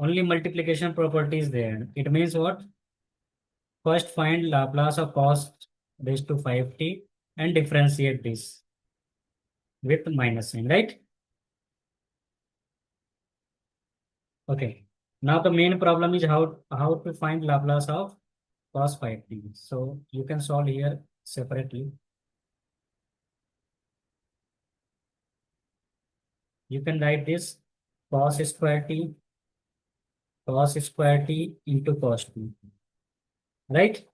only multiplication property is there. It means what? First find Laplace of cos raised to 5t and differentiate this with minus sign, right? Okay. Now the main problem is how to find Laplace of cos 5t. So you can solve here separately. You can write this cos square t into cos t, right?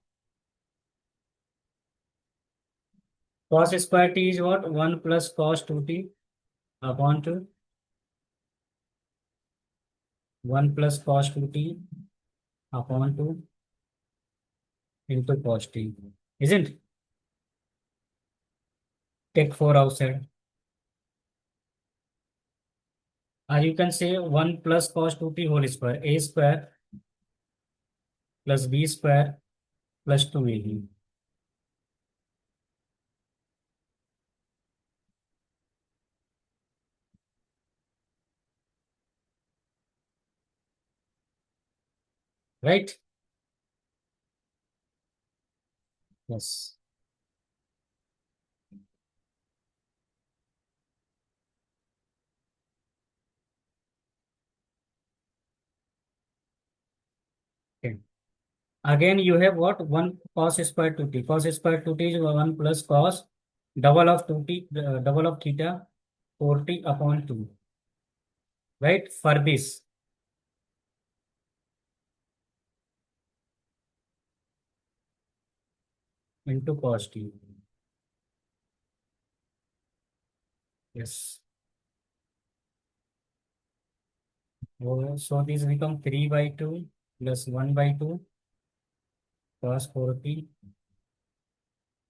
Cos square t is what? 1 plus cos 2t upon 2. 1 plus cos 2t upon 2 into cos t. Isn't? Take 4 outside. Or you can say 1 plus cos 2t whole square. A square plus b square plus 2ab. Right? Yes. Okay. Again, you have what? 1 cos square 2t. Cos square 2t is 1 plus cos double of 2t, double of theta 4t upon 2. Right? For this. Into cos t. Yes. So this become 3 by 2 plus 1 by 2 cos 4t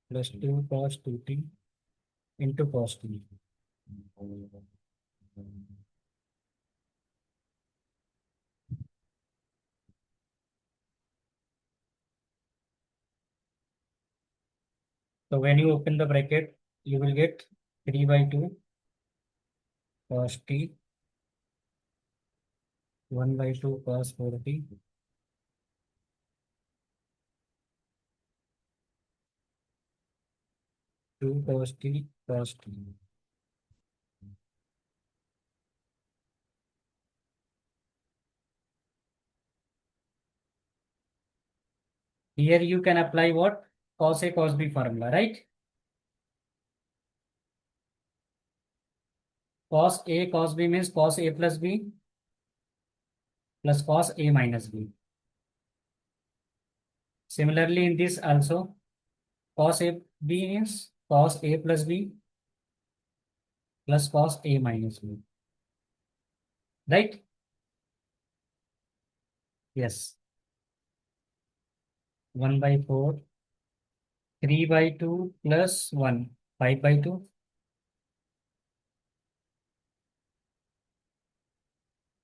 plus 2 cos 2t into cos t. So when you open the bracket, you will get 3 by 2 cos t, 1 by 2 cos 4t, 2 cos t cos t. Here you can apply what? Cos A cos B formula, right? Cos A cos B means cos A plus B plus cos A minus B. Similarly, in this also, cos A B means cos A plus B plus cos A minus B. Right? Yes. 1 by 4, 3 by 2 plus 1, 5 by 2,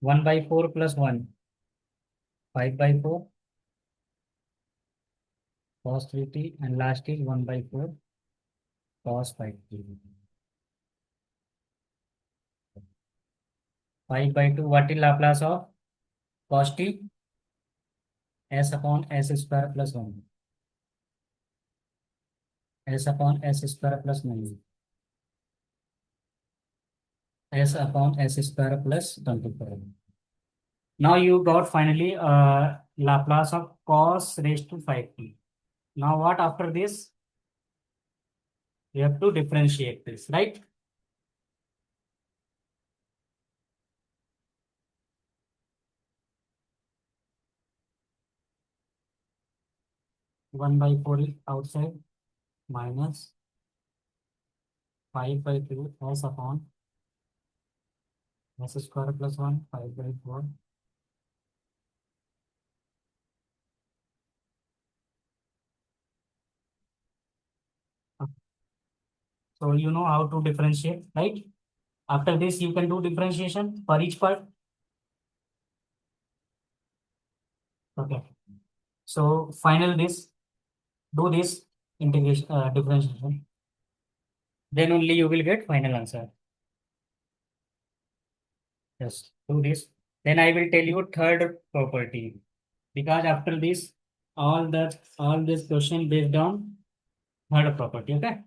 1 by 4 plus 1, 5 by 4, cos 3t, and last is 1 by 4, cos 5t. 5 by 2, what is Laplace of cos t? S upon S square plus 1. S upon S square plus 9. S upon S square plus 24. Now you got finally Laplace of cos raised to 5t. Now what after this? You have to differentiate this, right? One by 4 is outside minus 5 by 2 S upon S square plus 1, 5 by 4. So you know how to differentiate, right? After this, you can do differentiation for each part. Okay. So final this, do this integration, differentiation. Then only you will get final answer. Yes, do this. Then I will tell you third property, because after this, all this question based on third property. Okay.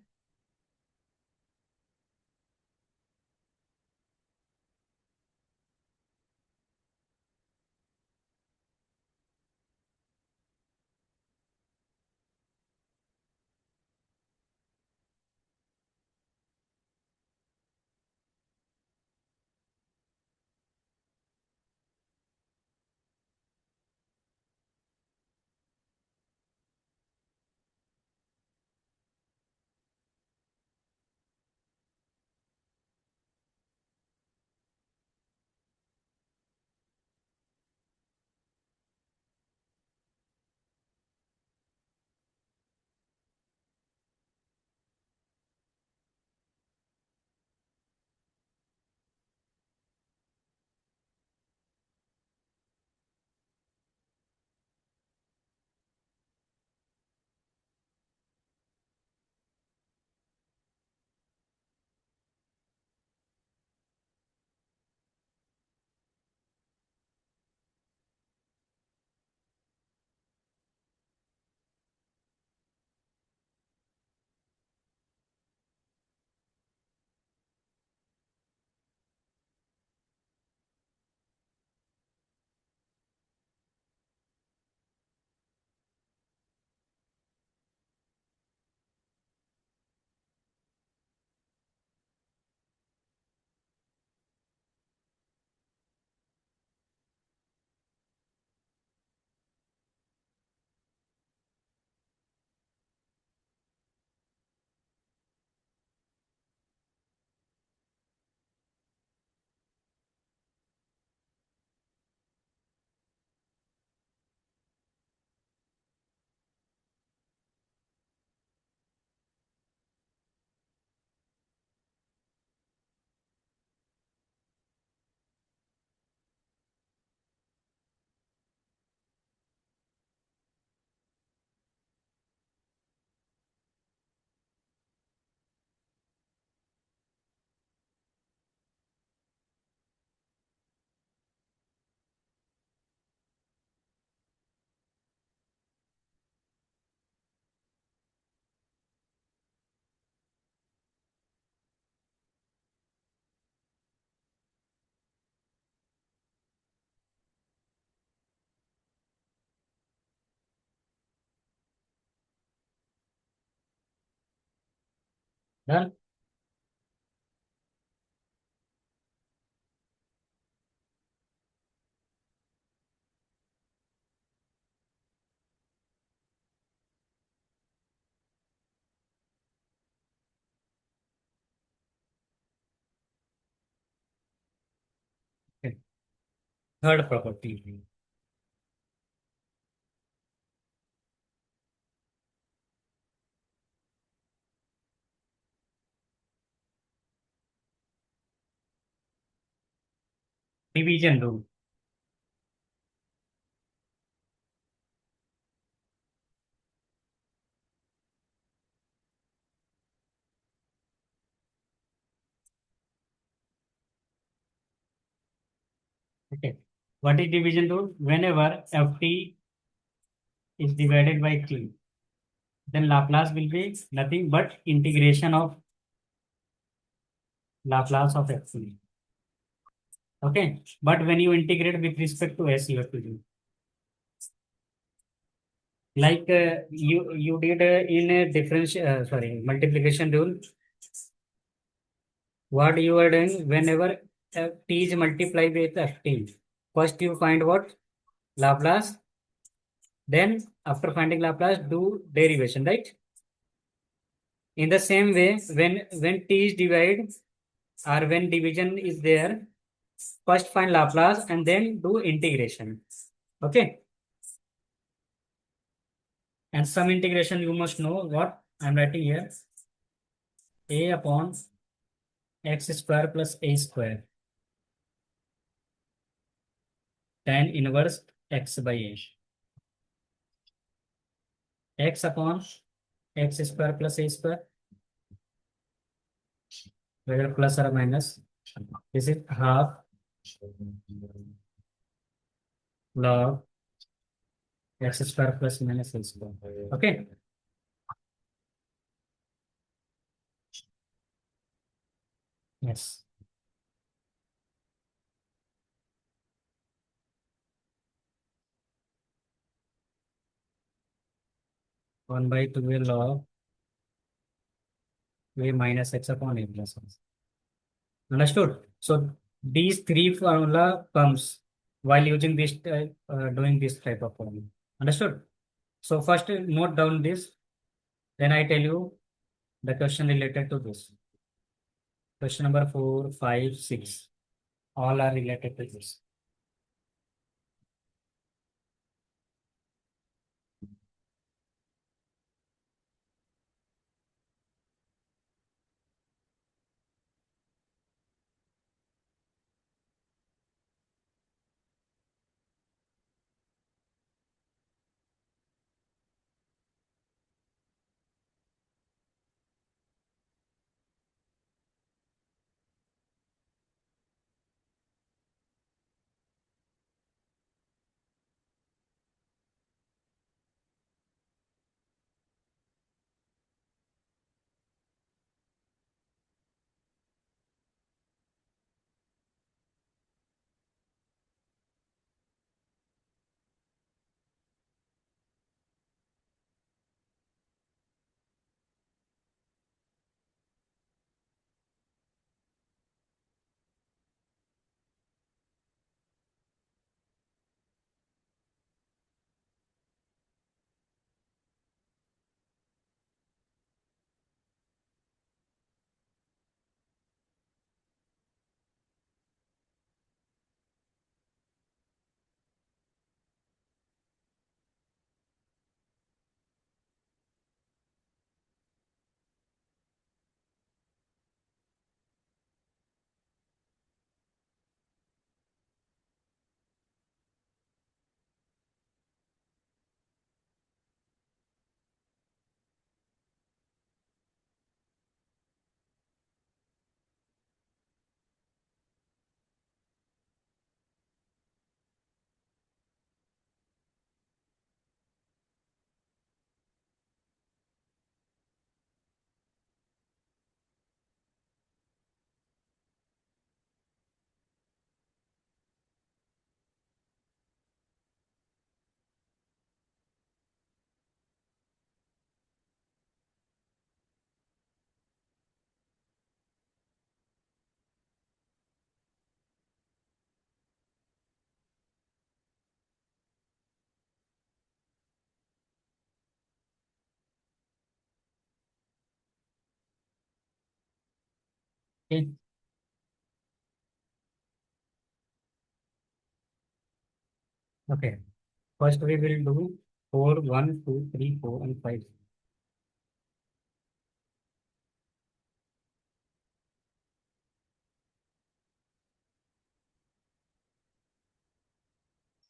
Done. Okay. Third property, division rule. Okay. What is division rule? Whenever ft is divided by t, then Laplace will be nothing but integration of Laplace of ft. Okay. But when you integrate with respect to s, you have to do like you did in a differential sorry multiplication rule. What you are doing whenever t is multiplied with ft, first you find what Laplace, then after finding Laplace do derivation, right? In the same way, when t is divided or when division is there, first find Laplace and then do integration. Okay. And some integration you must know what I'm writing here. A upon x square plus a square tan inverse x by a. X upon x square plus a square, whether plus or minus. This is half log x square plus minus a square. Okay. Yes. 1/2 log a minus x upon a plus 1. Understood? So these three formula comes while using this doing this type of problem. Understood? So first note down this, then I tell you the question related to this. Question number 4, 5, 6. All are related to this. Okay. Okay. First we will do 4, 1, 2, 3, 4, and 5.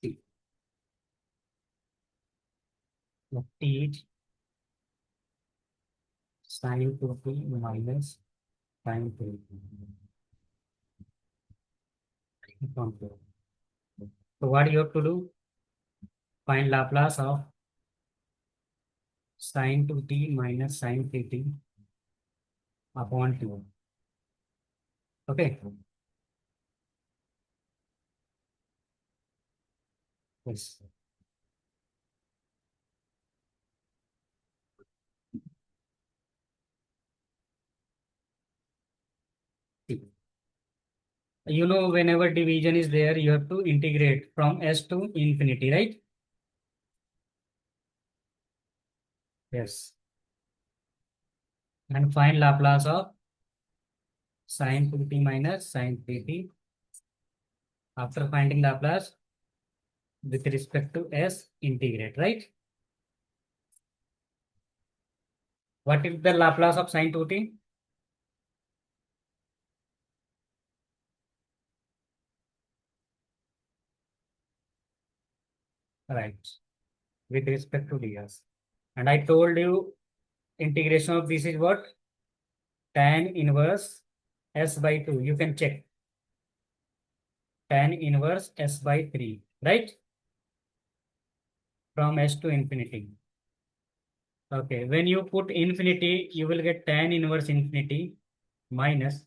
See, what is sine 2t minus sine 2t upon 4. So what you have to do? Find Laplace of sine 2t minus sine 3t upon 2. Okay. Yes. See. You know, whenever division is there, you have to integrate from s to infinity, right? Yes. And find Laplace of sine 2t minus sine 3t. After finding Laplace, with respect to s, integrate, right? What is the Laplace of sine 2t? Right. With respect to ds. And I told you integration of this is what? Tan inverse s by 2. You can check. Tan inverse s by 3. Right? from s to infinity. Okay, when you put infinity, you will get tan inverse infinity minus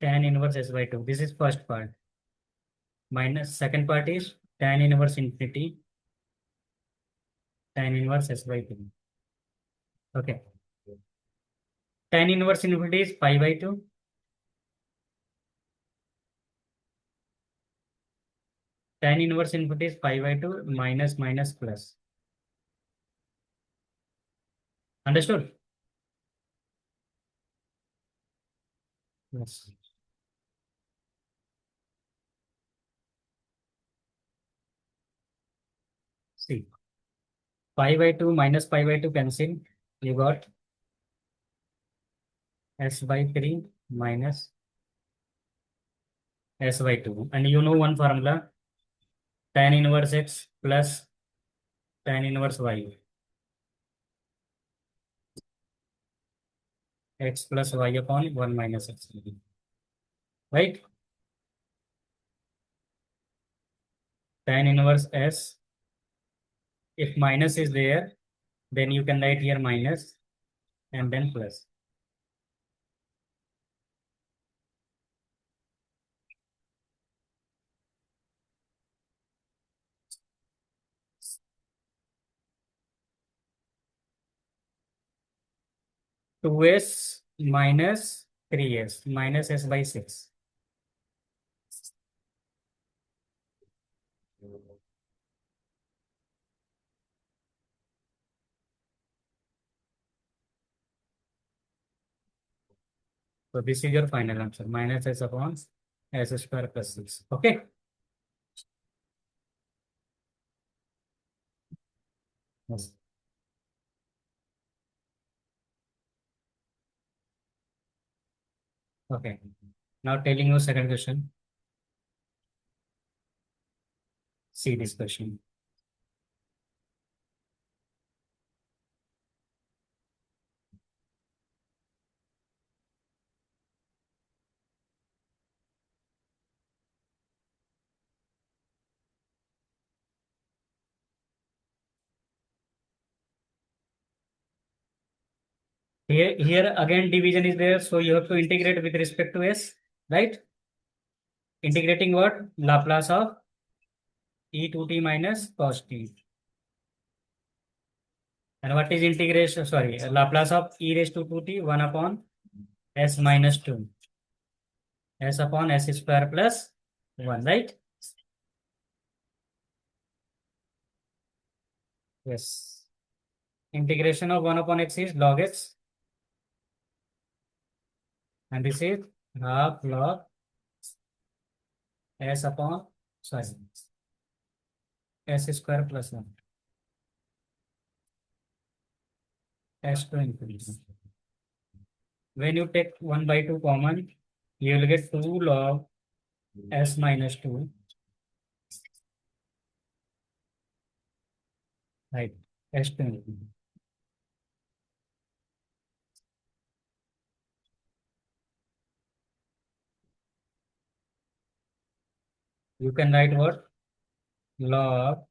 tan inverse s by 2. This is first part. Minus second part is tan inverse infinity tan inverse s by 2. Okay. Tan inverse infinity is pi by 2. Tan inverse infinity is pi by 2 minus minus plus. Understood? Yes. See, pi by 2 minus pi by 2 cancel. You got s by 3 minus s by 2. And you know one formula, tan inverse x plus tan inverse y. X plus y upon 1 minus x. Right? Tan inverse s. If minus is there, then you can write here minus and then plus. Two s minus 3s minus s by 6. So this is your final answer, minus s upon s square plus 6. Okay. Yes. Okay. Now telling you second question. See this question. Here again division is there, so you have to integrate with respect to s, right? Integrating what? Laplace of e to t minus cos t. And what is integration? Sorry, Laplace of e raised to 2t 1 upon s minus 2. S upon s square plus 1, right? Yes. Integration of 1 upon x is log x. And this is half log s upon, sorry, s square plus 1. S to infinity. When you take 1 by 2 common, you will get 2 log s minus 2, right? S to infinity. You can write what? Log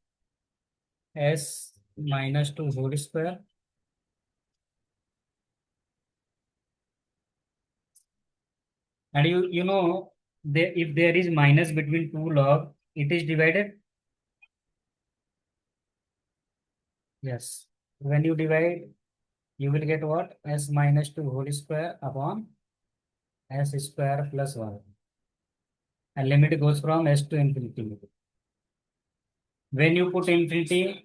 s minus 2 whole square. And you know, if there is minus between 2 log, it is divided. Yes. When you divide, you will get what? S minus 2 whole square upon s square plus 1. And limit goes from s to infinity. When you put infinity,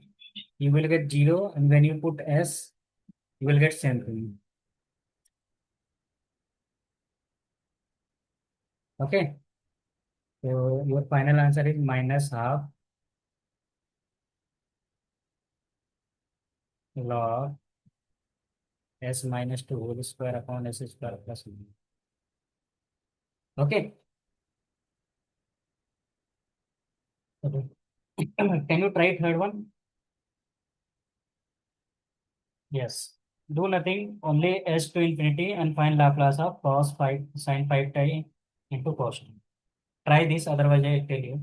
you will get 0. And when you put s, you will get same thing. Okay. So your final answer is minus half log s minus 2 whole square upon s square plus 1. Okay. Okay. Can you try third one? Yes. Do nothing, only s to infinity and find Laplace of cos 5 sin 5 t into cos 2. Try this, otherwise I tell you.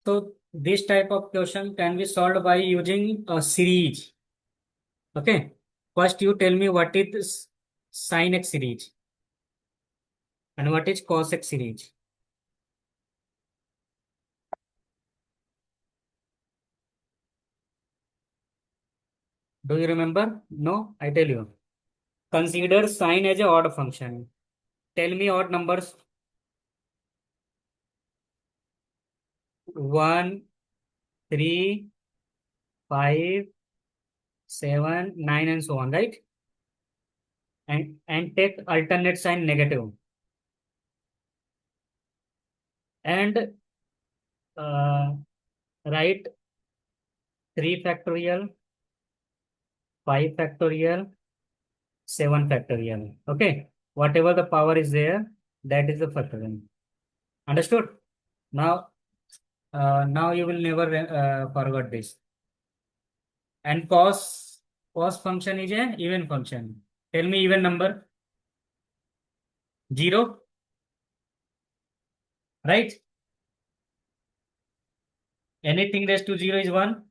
So this type of question can be solved by using a series. Okay. First, you tell me what is sin x series and what is cos x series. Do you remember? No, I tell you. Consider sine as a odd function. Tell me odd numbers. 1, 3, 5, 7, 9, and so on, right? And take alternate sign negative. And write 3 factorial, 5 factorial, 7 factorial. Okay. Whatever the power is there, that is the factorial. Understood? Now, now you will never forget this. And cos function is a even function. Tell me even number. 0, right? Anything raised to 0 is 1.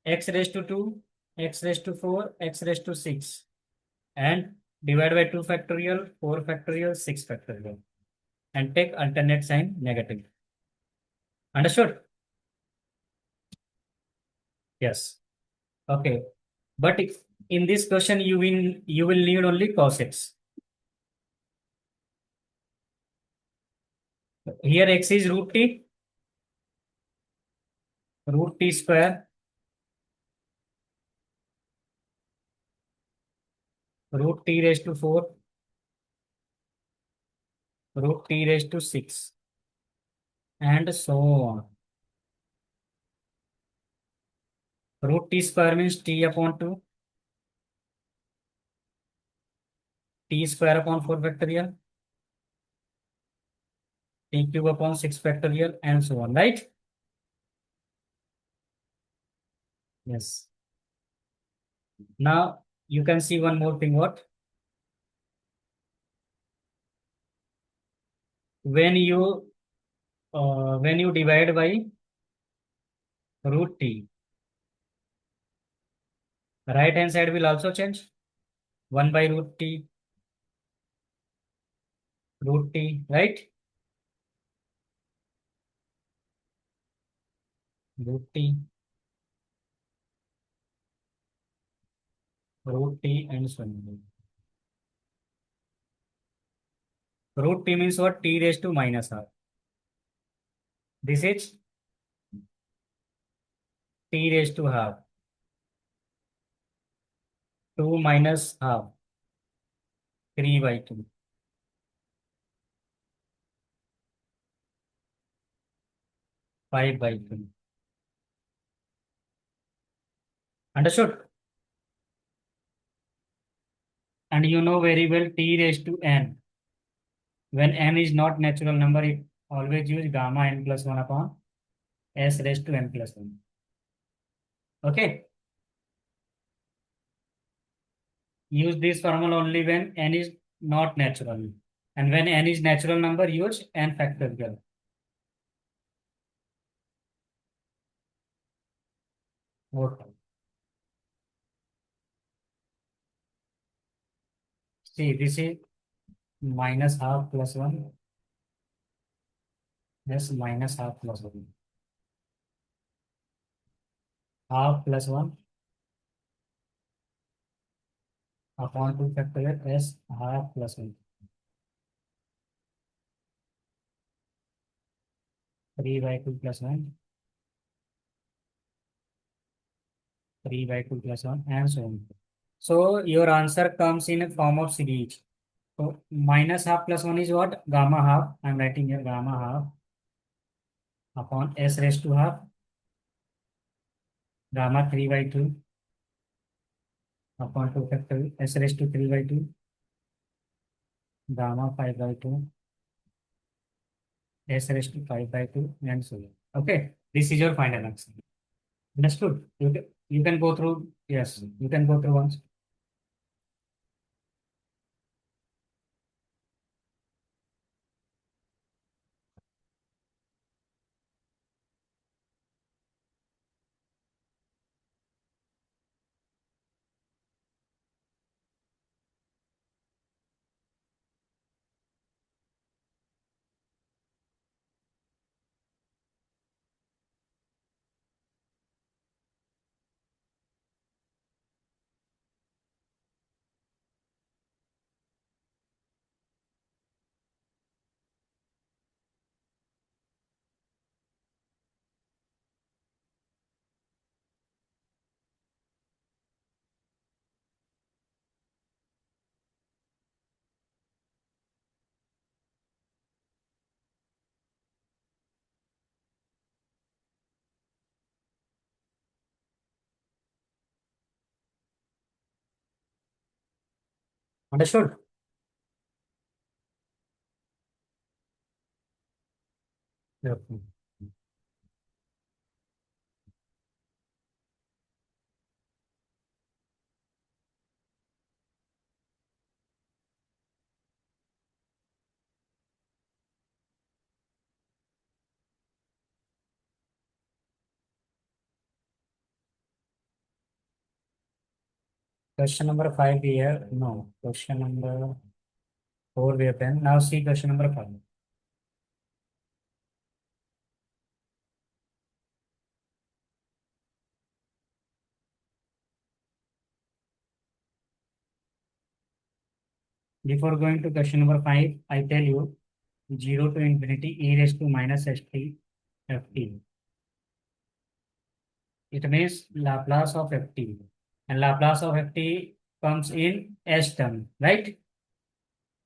X raised to 2, x raised to 4, x raised to 6. And divide by 2 factorial, 4 factorial, 6 factorial. And take alternate sign negative. Understood? Yes. Okay. But if in this question you will need only cos x. Here x is root t square, root t raised to 4, root t raised to 6, and so on. Root t square means t upon 2, t square upon 4 factorial, t cube upon 6 factorial, and so on, right? Yes. Now you can see one more thing. What? When you divide by root t, right hand side will also change. 1 by root t, right? Root t, root t, and so on. Root t means what? T raised to minus half. This is t raised to half. 2 minus half. 3 by 2. 5 by 2. Understood? And you know very well t raised to n. When n is not natural number, it always use gamma n plus 1 upon s raised to n plus 1. Okay? Use this formula only when n is not natural. And when n is natural number, use n factorial. Okay. See, this is minus half plus 1. Yes, minus half plus 1. Half plus 1 upon 2 factorial s half plus 1. 3 by 2 plus 1. 3 by 2 plus 1 and so on. So your answer comes in a form of series. So minus half plus 1 is what? Gamma half. I'm writing here gamma half upon s raised to half. Gamma 3 by 2 upon 2 factorial s raised to 3 by 2. Gamma 5 by 2 s raised to 5 by 2 and so on. Okay. This is your final answer. Understood? You can go through. Yes, you can go through once. Understood? Yep. Question number five here. No. Question number four we have done. Now see question number five. Before going to question number five, I tell you 0 to infinity e raised to minus st ft. It means Laplace of ft. And Laplace of ft comes in s term, right?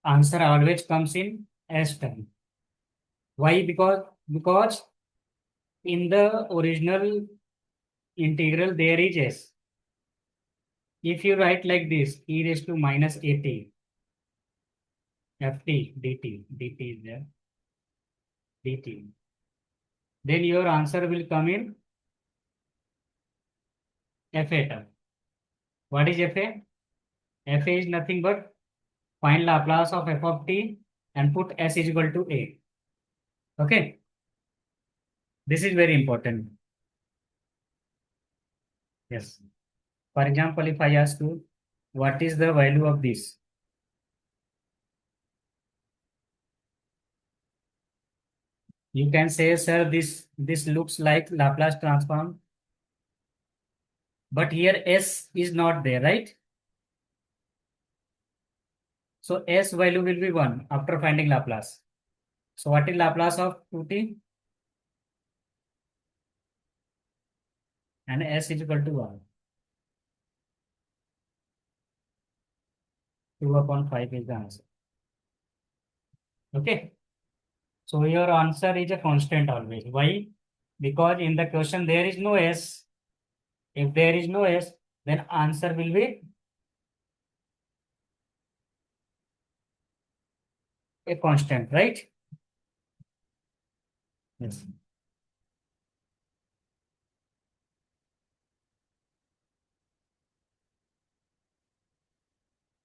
Answer always comes in s term. Why? Because in the original integral there is s. If you write like this, e raised to minus at ft dt is there dt, then your answer will come in fa term. What is fa? Fa is nothing but find Laplace of f of t and put s is equal to a. Okay, this is very important. Yes. For example, if I ask you, what is the value of this? You can say, sir, this looks like Laplace transform, but here s is not there, right? So s value will be 1 after finding Laplace. So what is Laplace of 2t? And s is equal to 1. 2 upon 5 is the answer. Okay. So your answer is a constant always. Why? Because in the question there is no s. If there is no s, then answer will be a constant, right? Yes.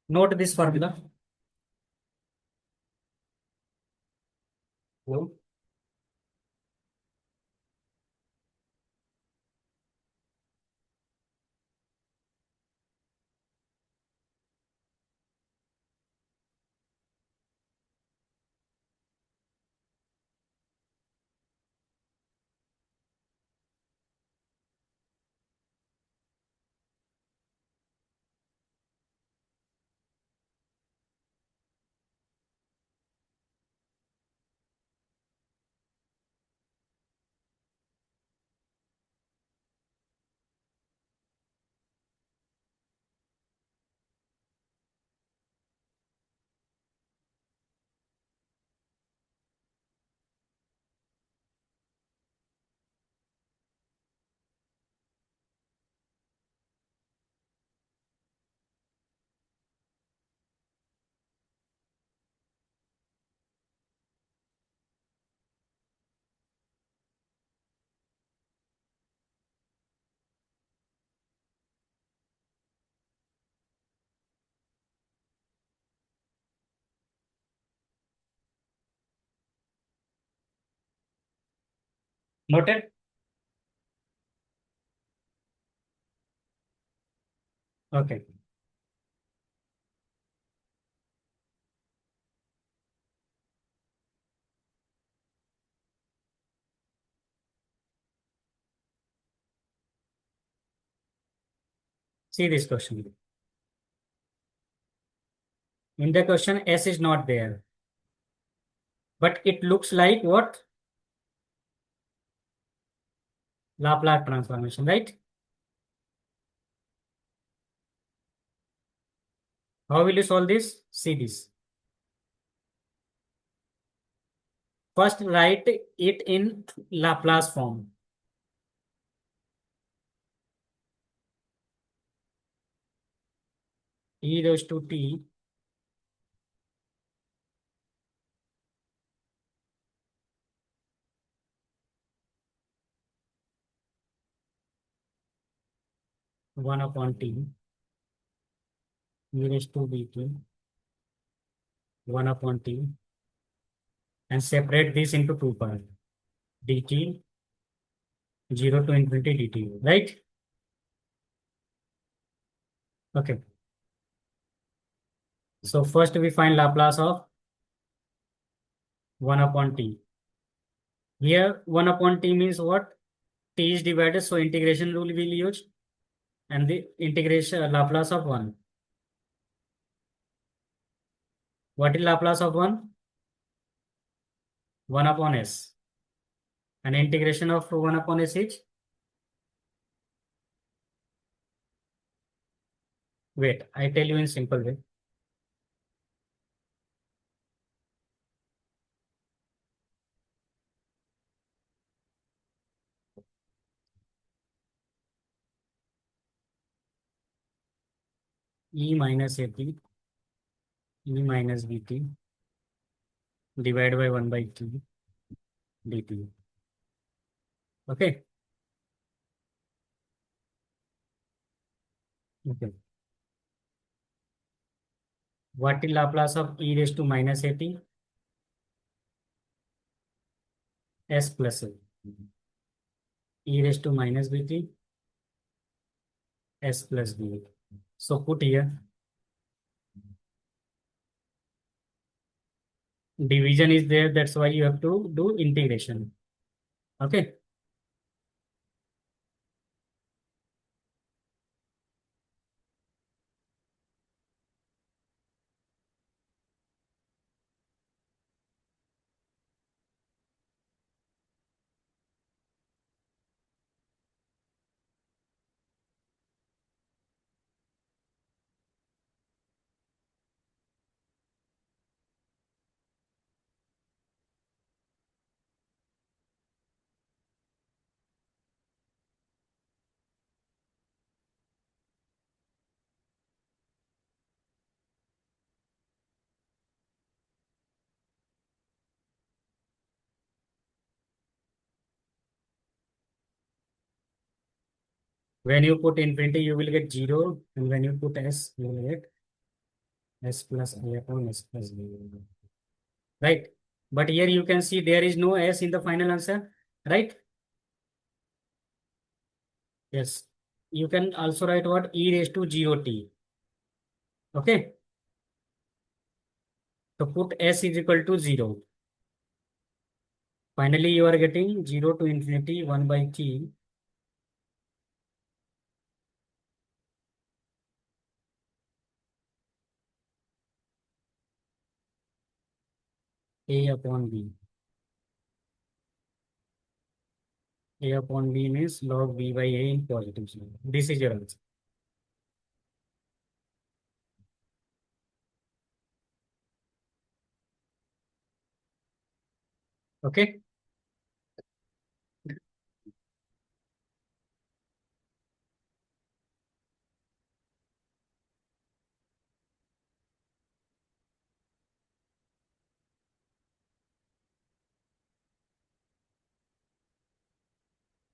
Note this formula. Hello? Noted? Okay. See this question. In the question, s is not there. But it looks like what? Laplace transformation, right? How will you solve this? See this. First, write it in Laplace form. E raised to t 1 upon t e raised to bt 1 upon t, and separate this into two parts, dt 0 to infinity dt, right? Okay. So first we find Laplace of 1 upon t. Here 1 upon t means what? T is divided, so integration rule will use, and the integration Laplace of 1. What is Laplace of 1? 1 upon s. And integration of 1 upon s is, wait, I tell you in simple way. E minus at, e minus bt divided by 1 by t dt. Okay. Okay. What is Laplace of e raised to minus at? S plus a. E raised to minus bt s plus b. So put here division is there, that's why you have to do integration. Okay. When you put infinity, you will get 0, and when you put s, you will get s plus a upon s plus b. Right? But here you can see there is no s in the final answer, right? Yes. You can also write what? E raised to 0t. Okay. So put s is equal to 0. Finally, you are getting 0 to infinity 1 by t a upon b. A upon b means log b by a in positive sign. This is your answer. Okay.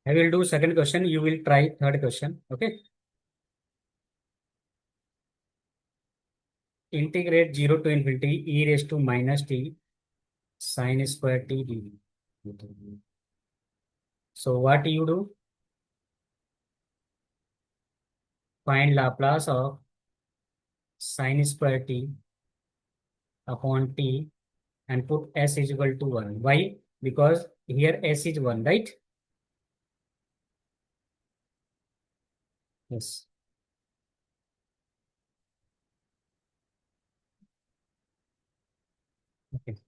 I will do second question. You will try third question. Okay. Integrate 0 to infinity e raised to minus t sin square t dv. So what you do? Find Laplace of sin square t upon t and put s is equal to 1. Why? Because here s is 1, right? Yes. Okay.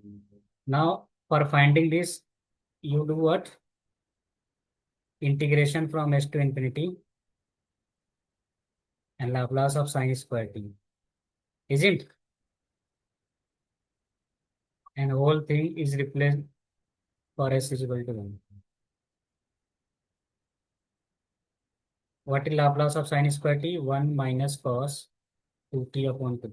Now for finding this, you do what? Integration from s to infinity and Laplace of sin square t. Isn't? And whole thing is replaced for s is equal to 1. What is Laplace of sin square t? 1 minus cos 2t upon 2.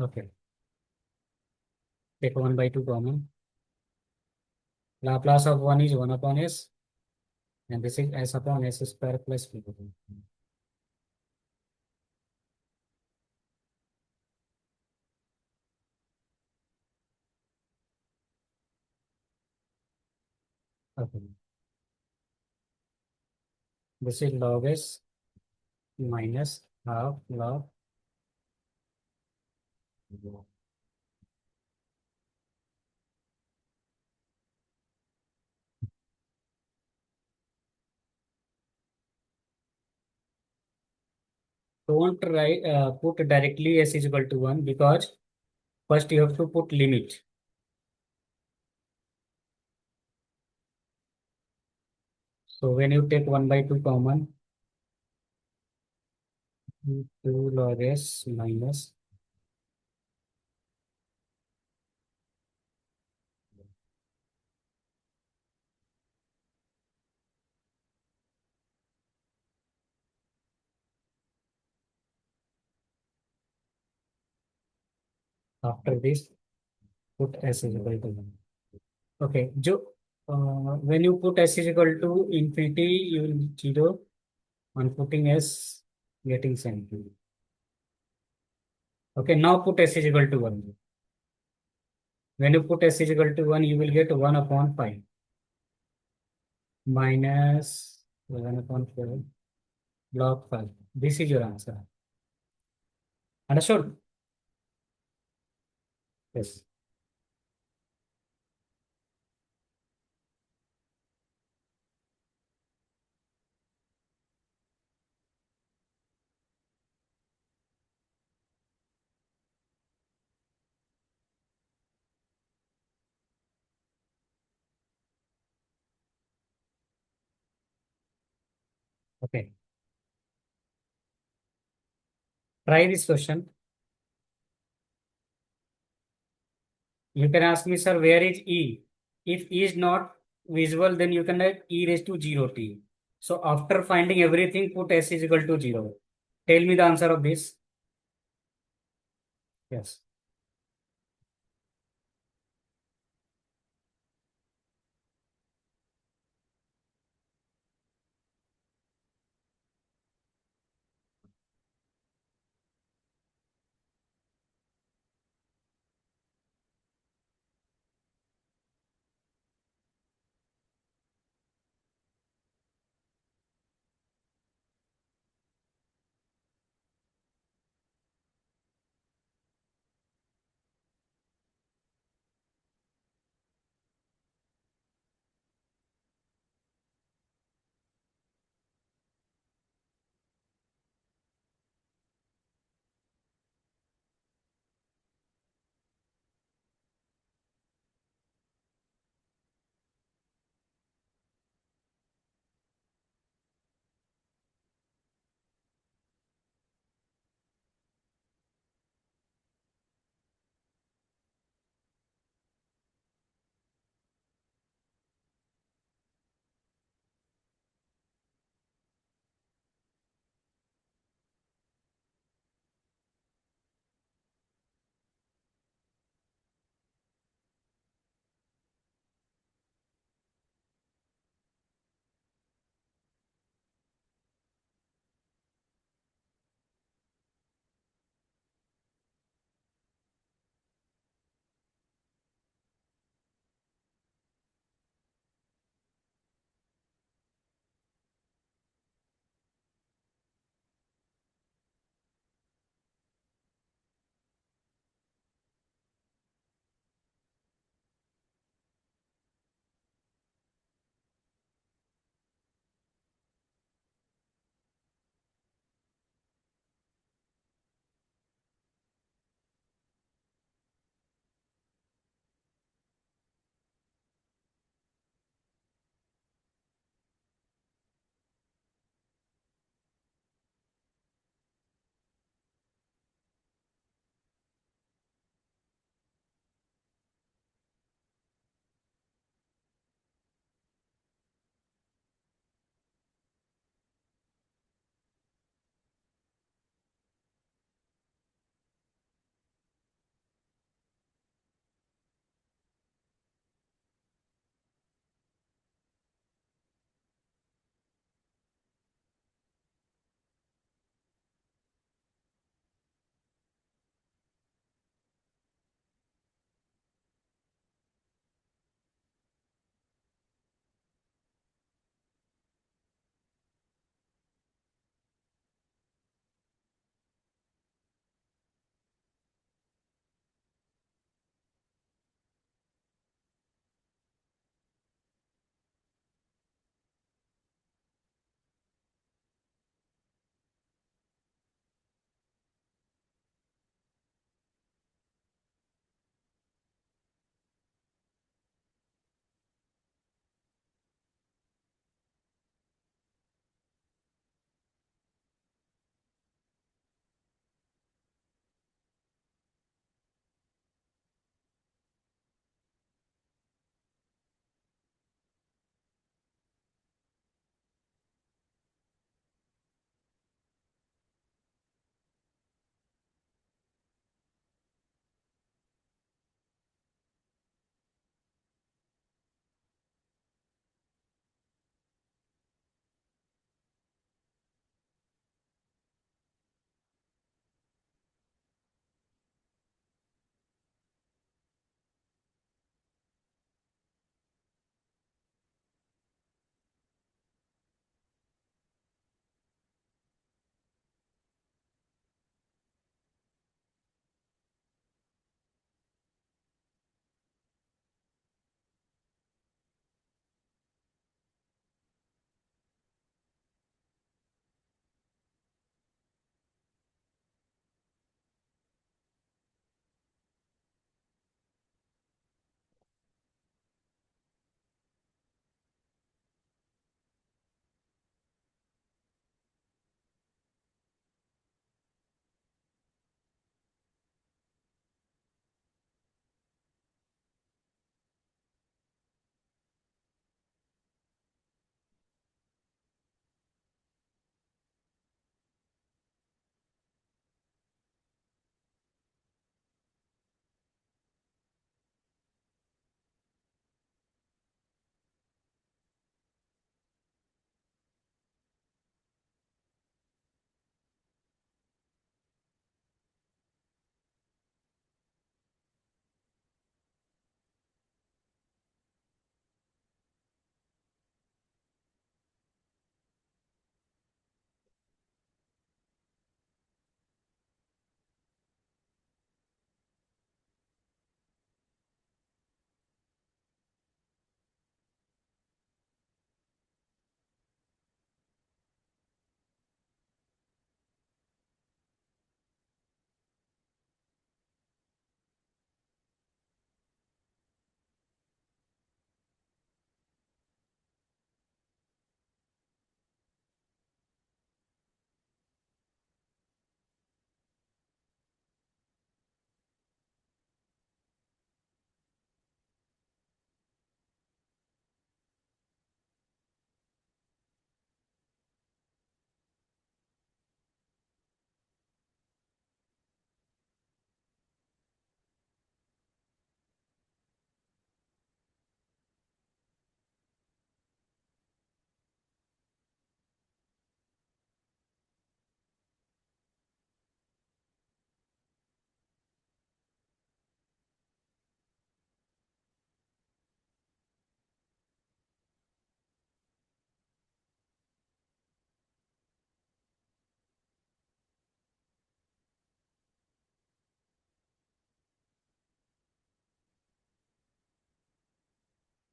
Okay. Take 1 by 2 common. Laplace of 1 is 1 upon s, and this is s upon s square plus b. Okay. This is log s minus half log. Don't write put directly s is equal to 1 because first you have to put limit. So when you take 1 by 2 common, 2 log s minus, after this put s is equal to 1. Okay. When you put s is equal to infinity, you will 0 on putting s getting sent to you. Okay. Now put s is equal to 1. When you put s is equal to 1, you will get 1 upon 5 minus 1 upon 4 log 5. This is your answer. Understood? Yes. Okay. Try this question. You can ask me, sir, where is E? If E is not visible, then you can write E raised to 0 t. So after finding everything, put s is equal to 0. Tell me the answer of this. Yes.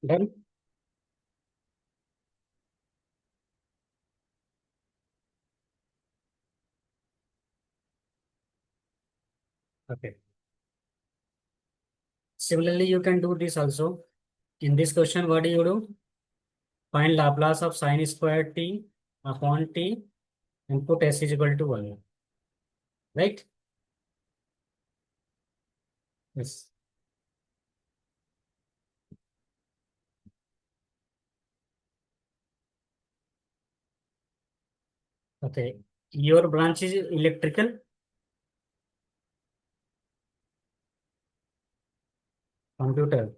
Done? Okay. Similarly, you can do this also. In this question, what do you do? Find Laplace of sine square t upon t and put s is equal to 1. Right? Yes. Okay. Your branch is electrical, computer.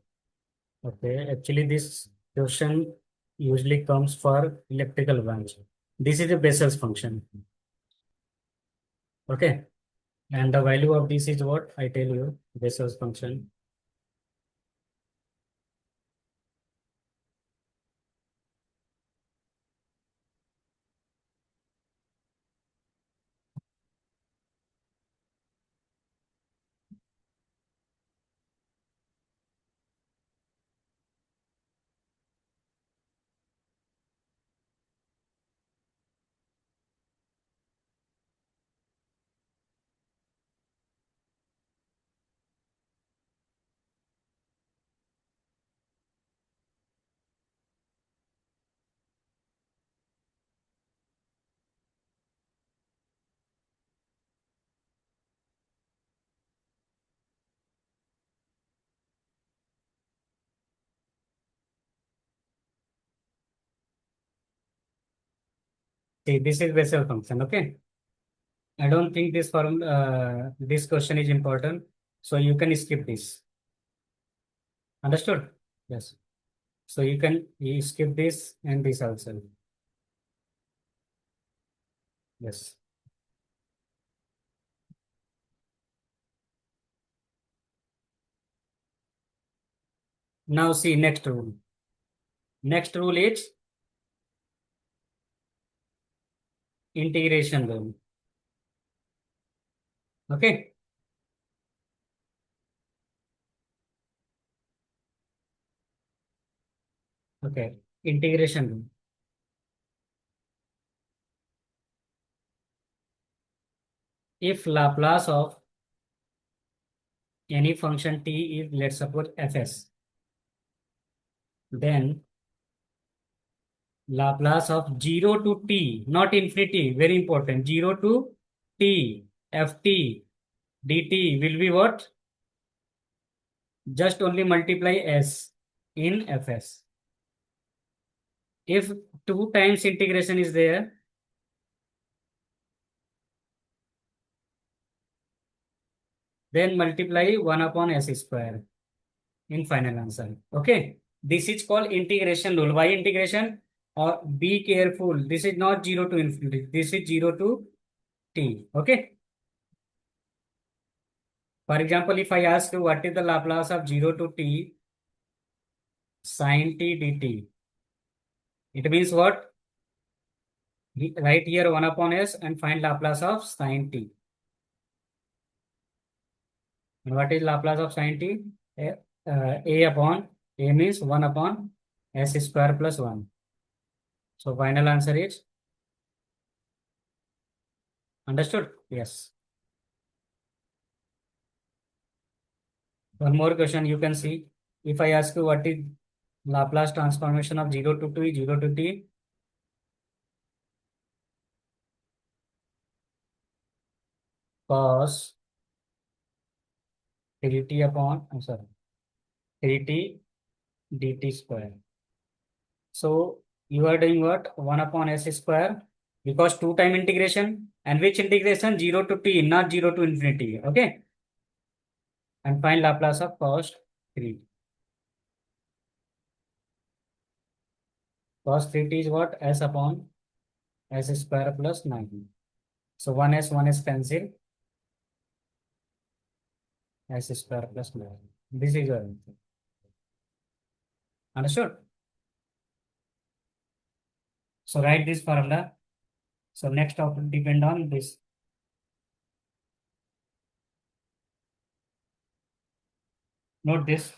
Okay. Actually, this question usually comes for electrical branch. This is a Bessel's function. Okay. And the value of this is what? I tell you, Bessel's function. See, this is Bessel function. Okay. I don't think this question is important. So you can skip this. Understood? Yes. So you skip this and this also. Yes. Now see next rule. Next rule is integration rule. Okay. Okay. Integration rule. If Laplace of any function t is, let's suppose, fs, then Laplace of 0 to t, not infinity, very important, 0 to t, ft, dt will be what? Just only multiply s in fs. If 2 times integration is there, then multiply 1 upon s square in final answer. Okay. This is called integration rule. Why integration? Or be careful. This is not 0 to infinity. This is 0 to t. Okay. For example, if I ask you what is the Laplace of 0 to t sin t dt, it means what? Write here 1 upon s and find Laplace of sin t. And what is Laplace of sin t? A upon a means 1 upon s square plus 1. So final answer is understood? Yes. One more question you can see. If I ask you what is Laplace transformation of 0 to t, 0 to t, cos 3t upon, I'm sorry, 3t dt square. So you are doing what? 1 upon s square because 2 time integration. And which integration? 0 to t, not 0 to infinity. Okay. And find Laplace of cos 3. Cos 3t is what? S upon s square plus 9. So 1s cancel, s square plus 9. This is your answer. Understood? So write this formula. So next topic depend on this. Note this.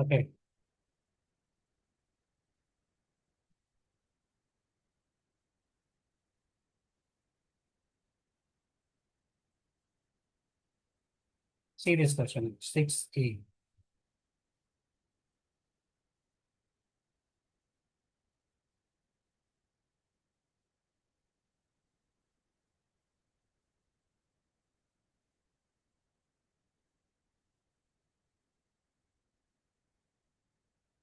Okay. See this question, 6A.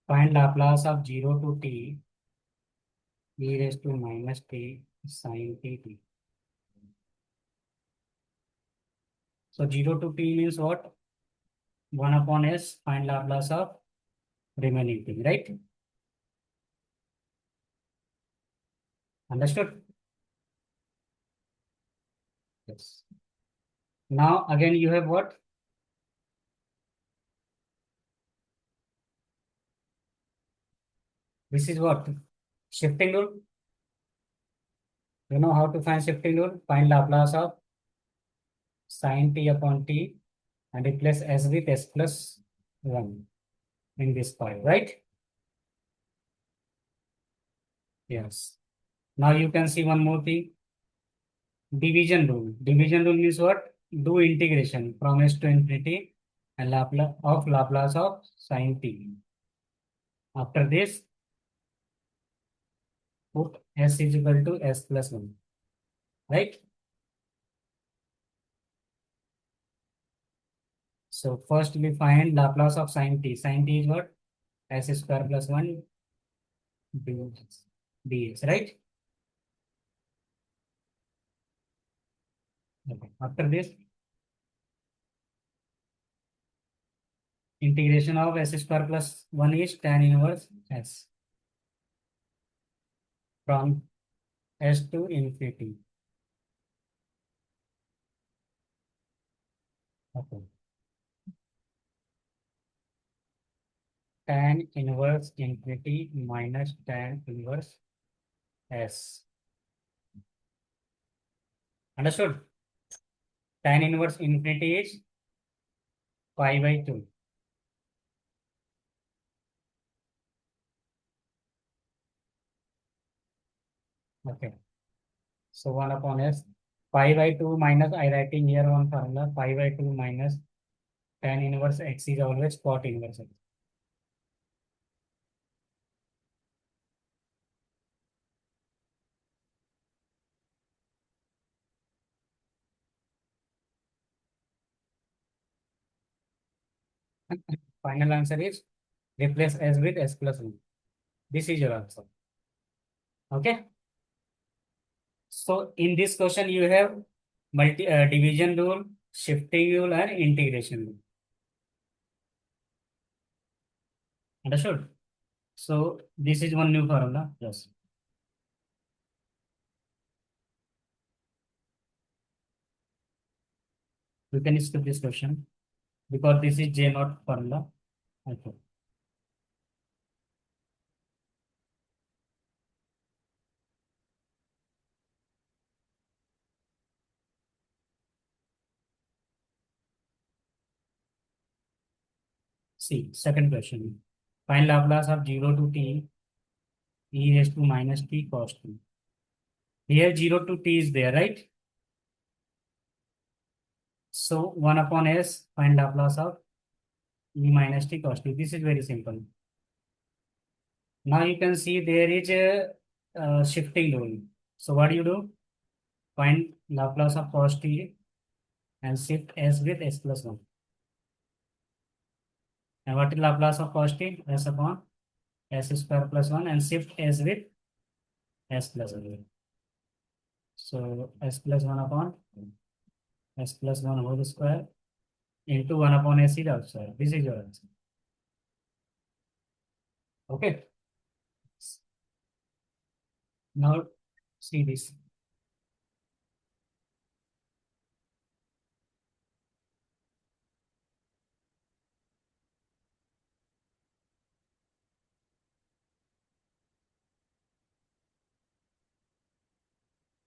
Find Laplace of 0 to t e raised to minus t sin t t. So 0 to t means what? 1 upon s, find Laplace of remaining thing, right? Understood? Yes. Now again you have what? This is what? Shifting rule. You know how to find shifting rule? Find Laplace of sin t upon t and replace s with s plus 1 in this part, right? Yes. Now you can see one more thing. Division rule. Division rule means what? Do integration from s to infinity and Laplace of sin t. After this, put s is equal to s plus 1. Right? So first we find Laplace of sin t. Sin t is what? S square plus 1 dx. Right? Okay. After this, integration of s square plus 1 is tan inverse s from s to infinity. Okay. Tan inverse infinity minus tan inverse s. Understood? Tan inverse infinity is pi by 2. Okay. So 1 upon s. Pi by 2 minus, I writing here one formula, pi by 2 minus tan inverse x is always cot inverse x. Final answer is replace s with s plus 1. This is your answer. Okay. So in this question you have division rule, shifting rule and integration rule. Understood? So this is one new formula. Yes. You can skip this question because this is J naught formula. Okay. See, second question. Find Laplace of 0 to t e raised to minus t cos t. Here 0 to t is there, right? So 1 upon s, find Laplace of e minus t cos t. This is very simple. Now you can see there is a shifting rule. So what do you do? Find Laplace of cos t and shift s with s plus 1. And what is Laplace of cos t? S upon s square plus 1 and shift s with s plus 1. So s plus 1 upon s plus 1 whole square into 1 upon s is outside. This is your answer. Okay. Now see this.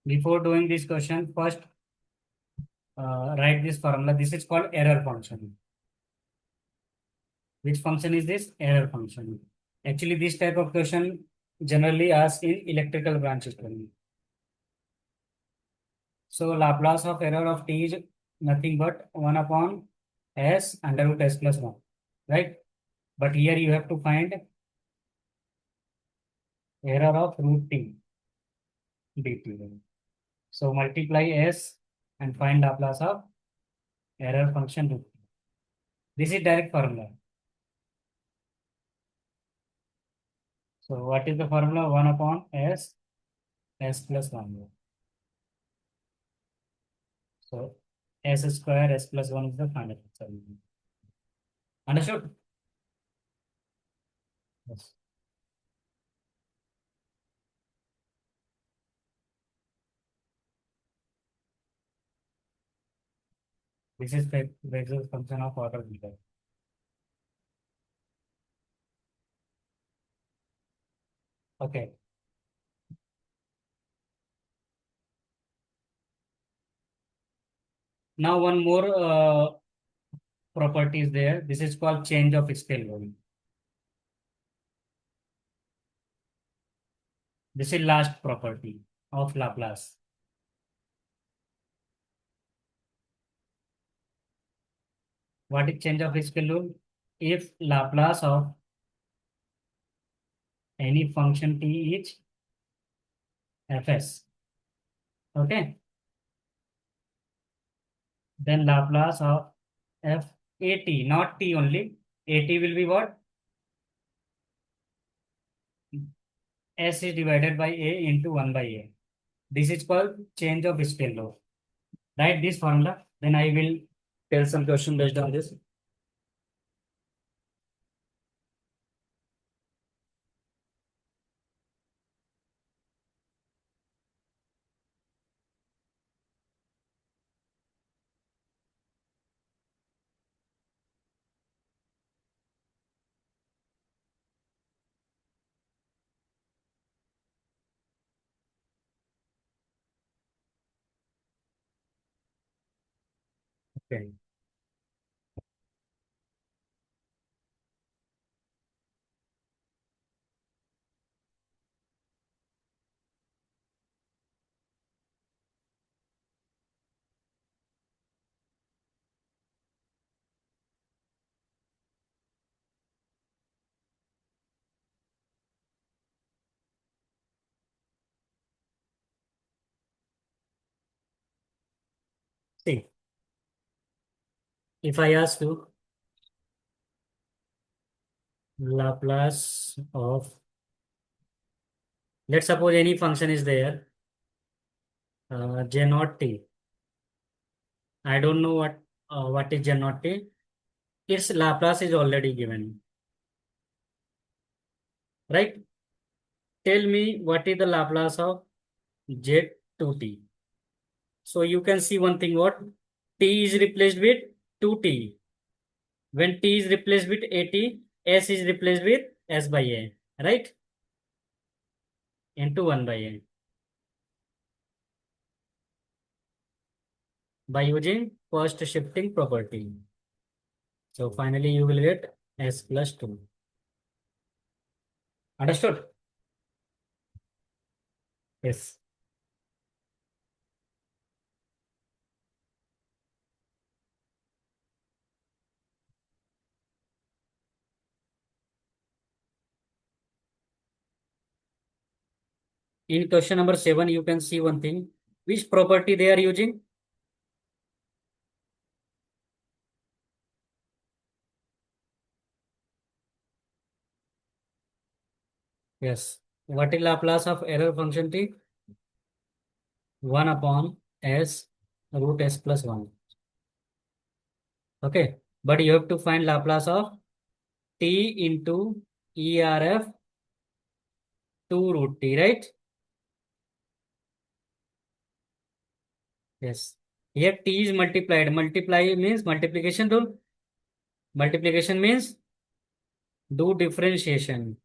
Before doing this question, first write this formula. This is called error function. Which function is this? Error function. Actually, this type of question generally asked in electrical branches only. So Laplace of error of t is nothing but 1 upon s under root s plus 1, right? But here you have to find error of root t dt. So multiply s and find Laplace of error function root t. This is direct formula. So what is the formula? 1 upon s plus 1. So s square s plus 1 is the final answer. Understood? Yes. This is the Bessel function of order beta. Okay. Now one more property is there. This is called change of scale value. This is last property of Laplace. What is change of scale rule? If Laplace of any function t is fs, okay, then Laplace of f at, not t only, at will be what? S is divided by a into 1 by a. This is called change of scale law. Write this formula, then I will tell some question based on this. Okay. See, if I ask you Laplace of, let's suppose any function is there, j naught t. I don't know what is j naught t. Its Laplace is already given, right? Tell me what is the Laplace of j2t. So you can see one thing, what t is replaced with 2t. When t is replaced with at, s is replaced with s by a, right? Into 1 by a. By using first shifting property. So finally you will get s plus 2. Understood? Yes. In question number 7, you can see one thing. Which property they are using? Yes. What is Laplace of error function t? 1 upon s root s plus 1. Okay. But you have to find Laplace of t into ERF 2 root t, right? Yes. Here t is multiplied. Multiply means multiplication rule. Multiplication means do differentiation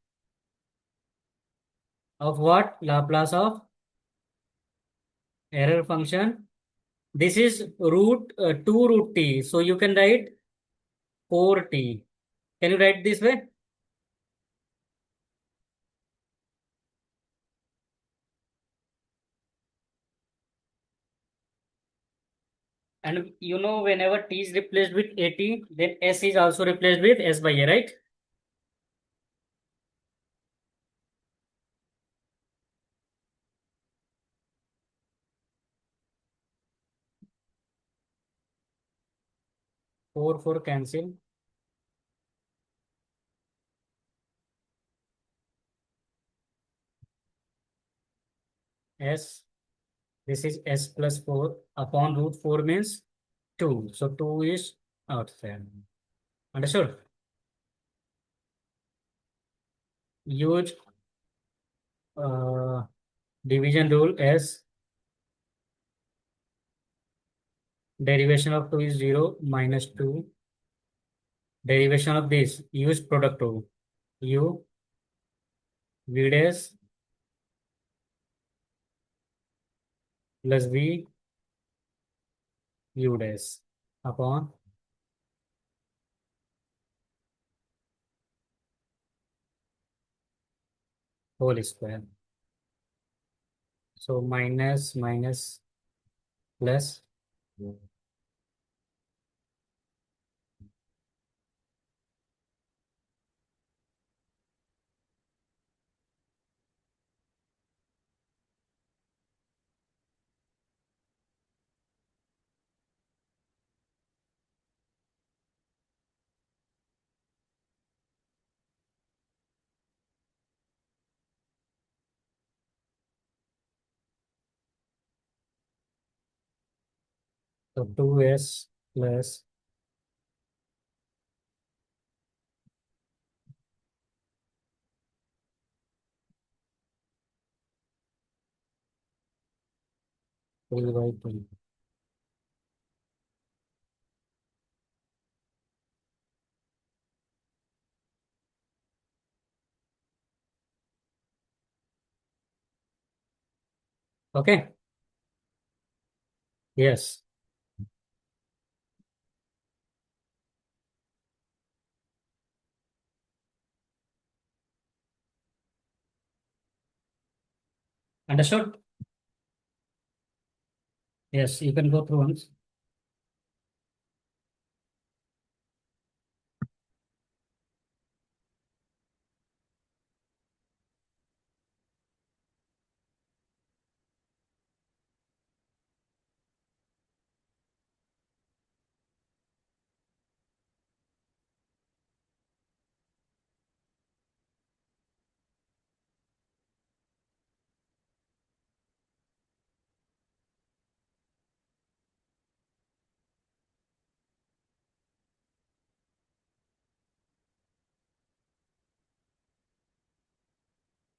of what? Laplace of error function. This is root 2 root t. So you can write 4t. Can you write this way? And you know, whenever t is replaced with at, then s is also replaced with s by a, right? Four cancel. S. This is s plus 4 upon root 4 means 2. So 2 is outside. Understood? Use uh, division rule as derivation of 2 is 0 minus 2. Derivation of this, use product rule. U v dash plus v u dash upon whole square. So minus minus plus. So 2s plus three by 2. Okay. Yes. Understood? Yes, you can go through once.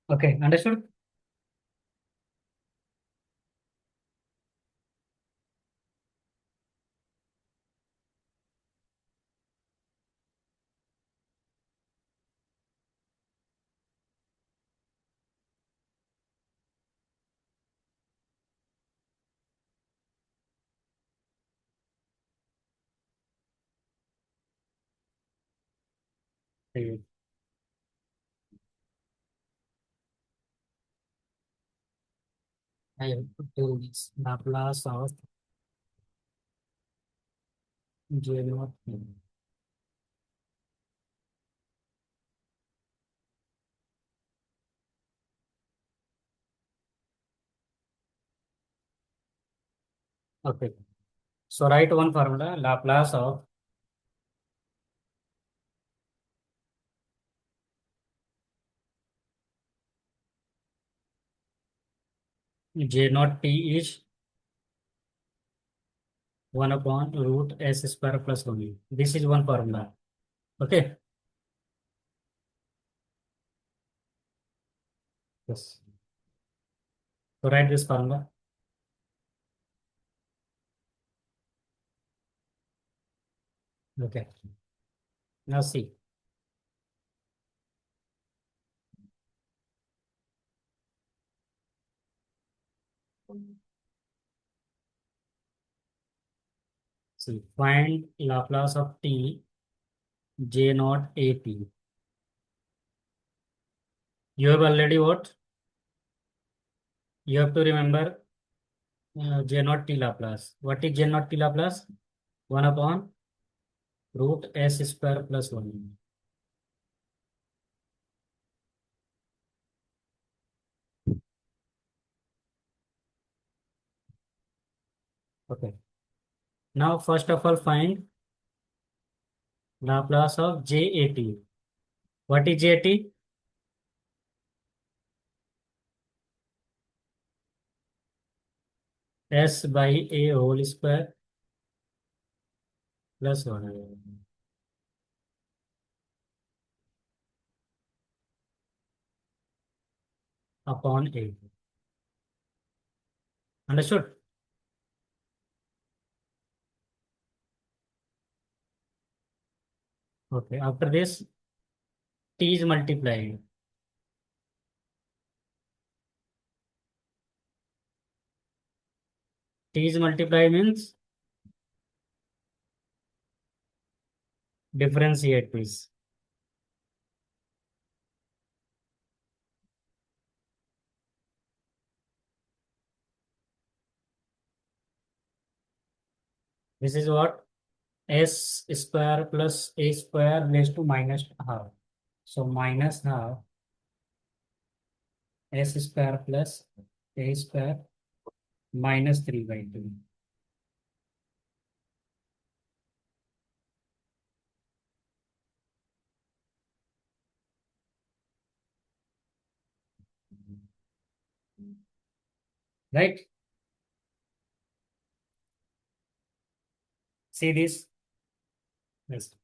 Okay, understood? Okay. I have to do this. Laplace of J naught. Okay. So write one formula, Laplace of J naught t is 1 upon root s square plus 1. This is one formula. Okay. Yes. So write this formula. Okay. Now see. See, find Laplace of t J naught AT. You have already what? You have to remember J naught T Laplace. What is J naught T Laplace? 1 upon root S square plus 1. Okay. Now, first of all, find Laplace of JAT. What is JAT? S by A whole square plus 1 upon A. Understood? Okay. After this, T is multiplied. T is multiplied means differentiate this. This is what? S square plus A square raised to minus half. So minus half S square plus A square minus 3 by 2. Right? See this? Yes.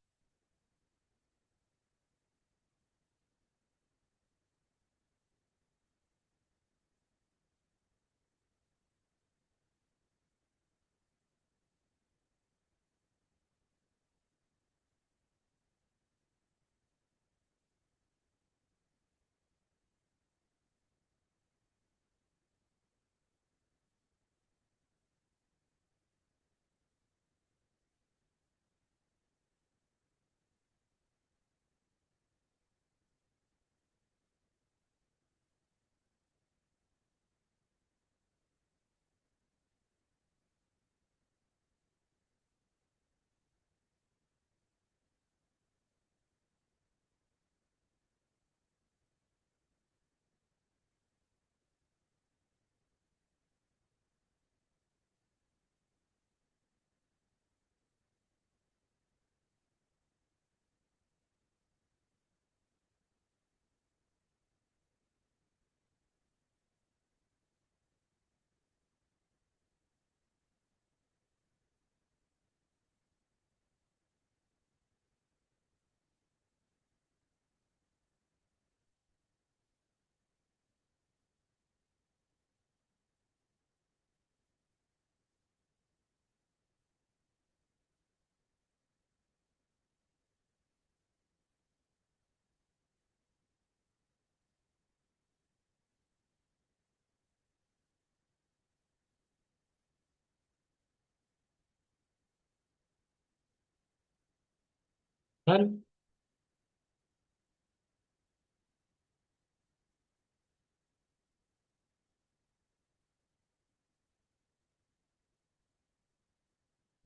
Done?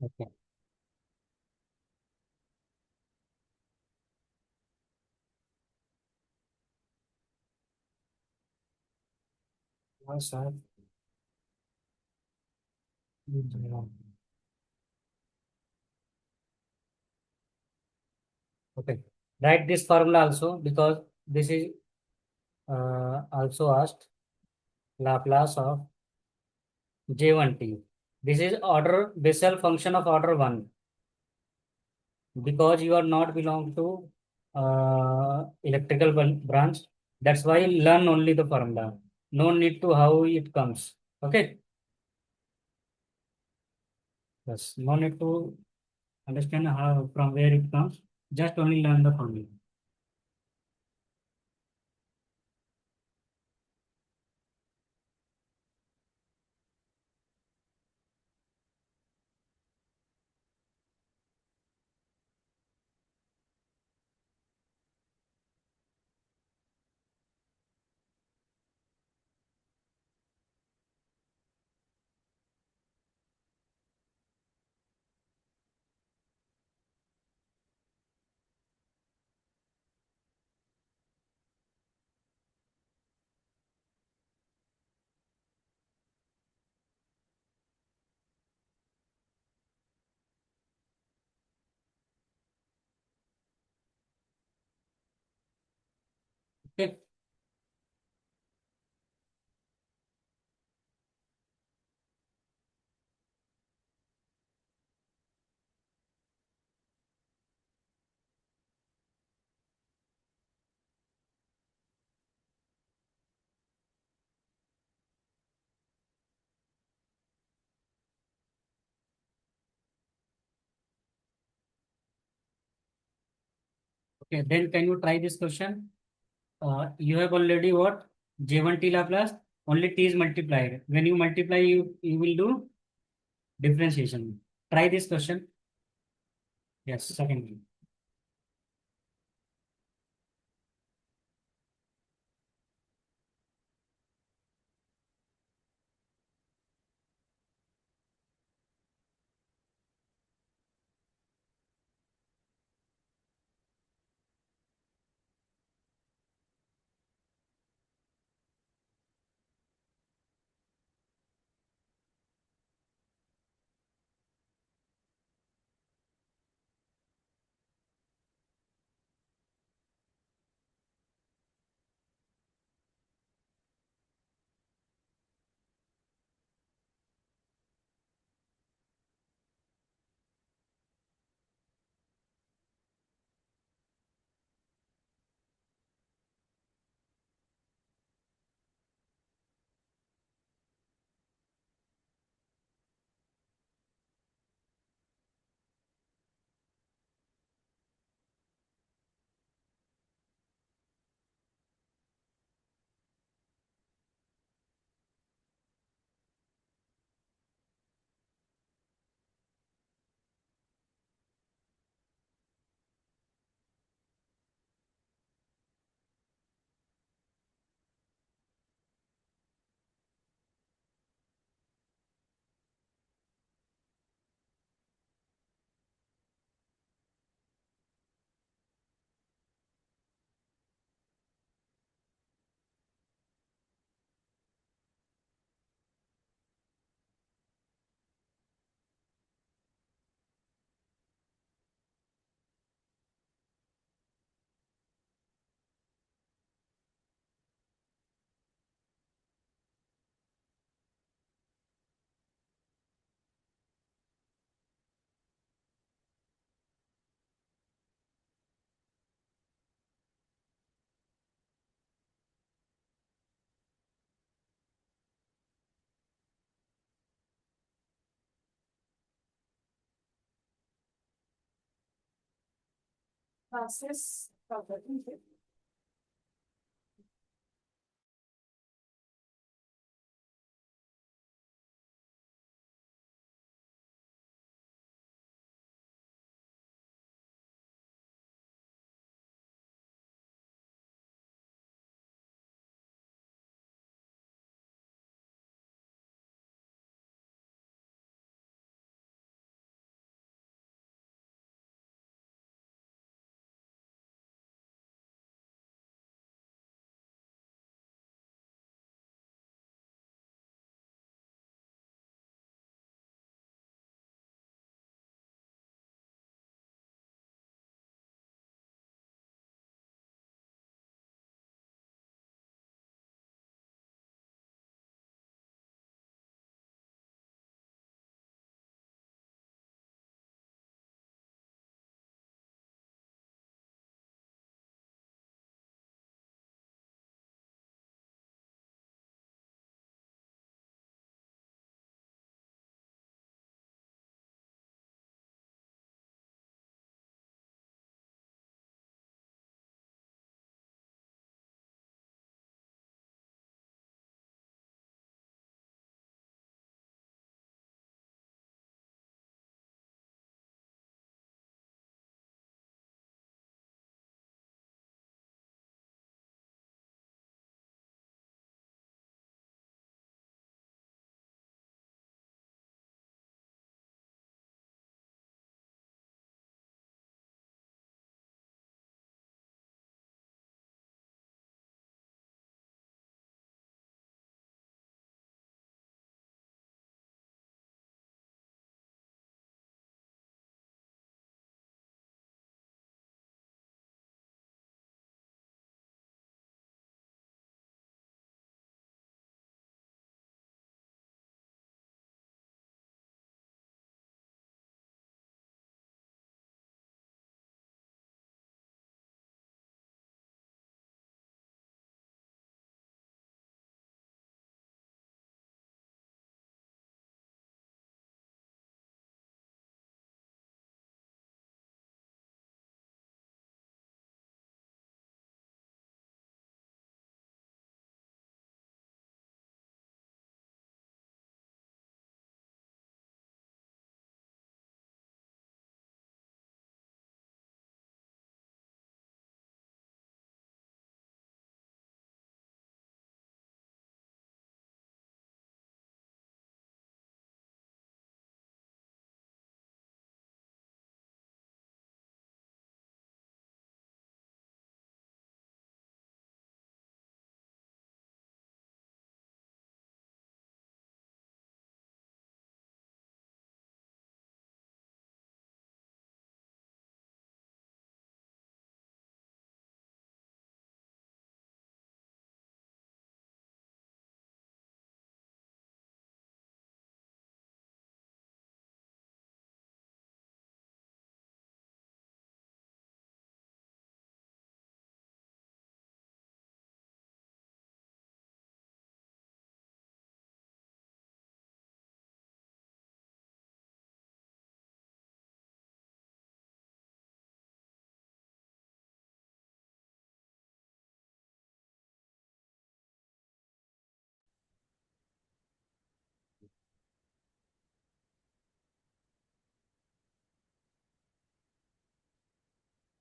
Okay. Now, sir. Okay. Write this formula also because this is also asked Laplace of J1T. This is order Bessel function of order 1 because you are not belong to electrical branch. That's why learn only the formula. No need to how it comes. Okay. Yes. No need to understand how from where it comes. Just only learn the formula. Okay. Okay. Then can you try this question? You have already what? J1 T Laplace. Only T is multiplied. When you multiply, you will do differentiation. Try this question. Yes. Second. Process property.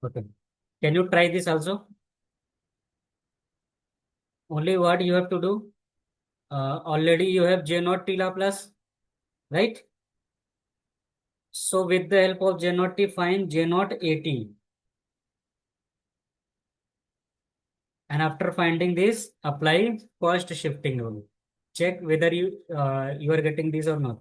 Okay. Can you try this also? Only what you have to do? Already you have J naught T Laplace, right? So with the help of J naught T, find J naught AT. And after finding this, apply cost shifting rule. Check whether you are getting this or not.